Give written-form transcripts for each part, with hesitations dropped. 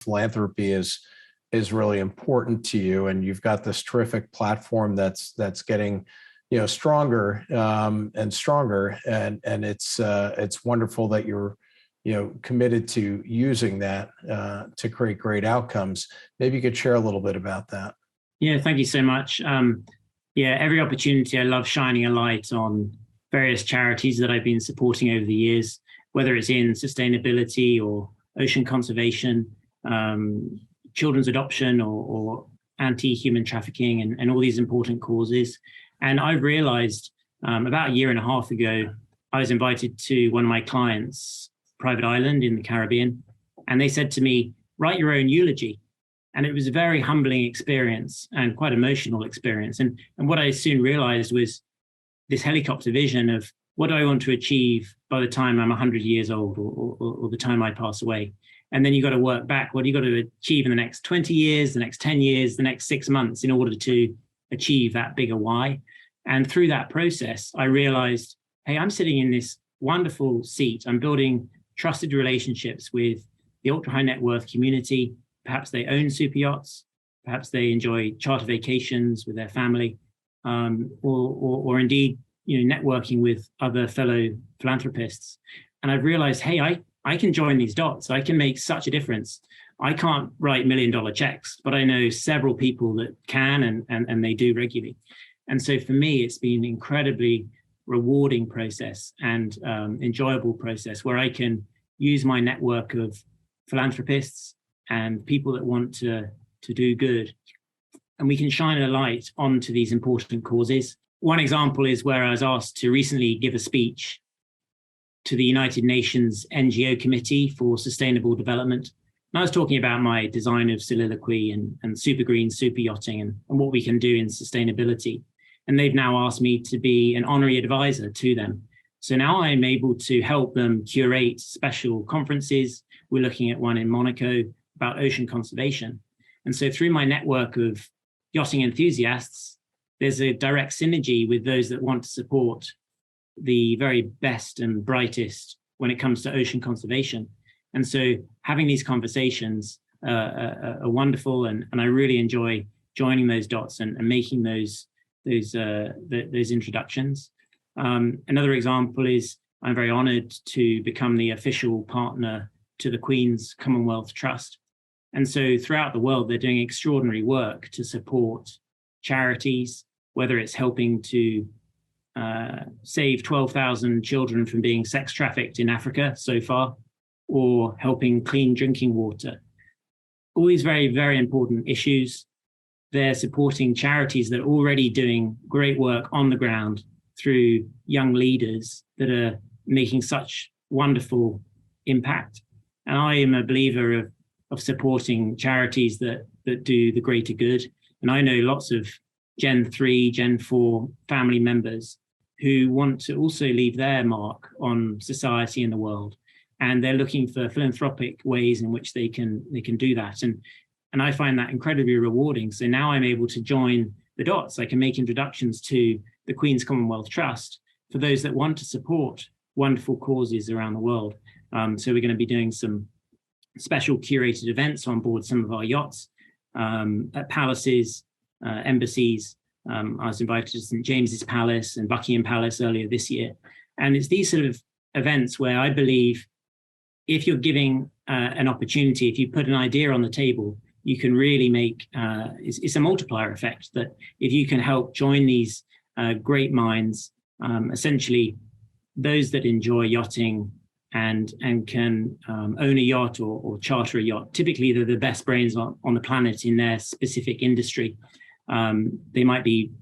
philanthropy is really important to you, and you've got this terrific platform that's getting stronger and stronger, and it's wonderful that you're committed to using that to create great outcomes. Maybe you could share a little bit about that. Yeah, thank you so much. Every opportunity, I love shining a light on various charities that I've been supporting over the years, whether it's in sustainability or ocean conservation, children's adoption, or anti-human trafficking, and all these important causes. And I've realized about a year and a half ago, I was invited to one of my clients' private island in the Caribbean, and they said to me, write your own eulogy. And it was a very humbling experience and quite emotional experience. And what I soon realized was this helicopter vision of what do I want to achieve by the time I'm 100 years old or the time I pass away. And then you got to work back. What do you got to achieve in the next 20 years, the next 10 years, the next 6 months in order to achieve that bigger why? And through that process, I realized, hey, I'm sitting in this wonderful seat. I'm building trusted relationships with the ultra high net worth community. Perhaps they own super yachts, perhaps they enjoy charter vacations with their family, or indeed, networking with other fellow philanthropists. And I've realized, hey, I can join these dots. I can make such a difference. I can't write $1 million checks, but I know several people that can, and they do regularly. And so for me, it's been an incredibly rewarding process and enjoyable process where I can use my network of philanthropists and people that want to do good. And we can shine a light onto these important causes. One example is where I was asked to recently give a speech to the United Nations NGO Committee for Sustainable Development. And I was talking about my design of soliloquy and super green, super yachting and what we can do in sustainability. And they've now asked me to be an honorary advisor to them. So now I'm able to help them curate special conferences. We're looking at one in Monaco about ocean conservation. And so through my network of yachting enthusiasts, there's a direct synergy with those that want to support the very best and brightest when it comes to ocean conservation. And so having these conversations are wonderful, and I really enjoy joining those dots and making those introductions. Another example is I'm very honored to become the official partner to the Queen's Commonwealth Trust. And so throughout the world, they're doing extraordinary work to support charities, whether it's helping to save 12,000 children from being sex trafficked in Africa so far, or helping clean drinking water. All these very, very important issues. They're supporting charities that are already doing great work on the ground through young leaders that are making such wonderful impact. And I am a believer of supporting charities that do the greater good. And I know lots of Gen 3, Gen 4 family members who want to also leave their mark on society and the world. And they're looking for philanthropic ways in which they can do that. And I find that incredibly rewarding. So now I'm able to join the dots. I can make introductions to the Queen's Commonwealth Trust for those that want to support wonderful causes around the world. So we're going to be doing some special curated events on board some of our yachts, at palaces, embassies. I was invited to St. James's Palace and Buckingham Palace earlier this year. And it's these sort of events where I believe if you're giving an opportunity, if you put an idea on the table, you can really make, it's a multiplier effect that if you can help join these great minds, essentially those that enjoy yachting and can own a yacht or charter a yacht, typically they're the best brains on the planet in their specific industry. They might be,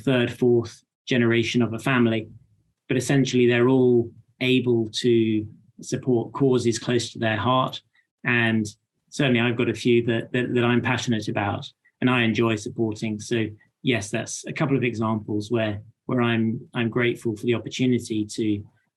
third, fourth generation of a family, but essentially they're all able to support causes close to their heart. And certainly I've got a few that I'm passionate about and I enjoy supporting. So yes, that's a couple of examples where I'm grateful for the opportunity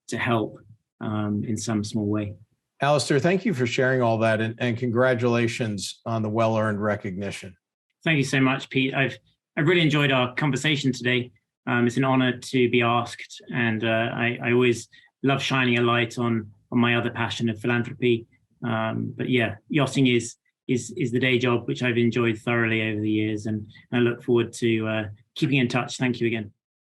to help in some small way. Alastair, thank you for sharing all that, and congratulations on the well-earned recognition. Thank you so much, Pete. I've really enjoyed our conversation today. It's an honor to be asked, and I always love shining a light on my other passion of philanthropy. But yeah, yachting is is the day job, which I've enjoyed thoroughly over the years, and I look forward to keeping in touch. Thank you again.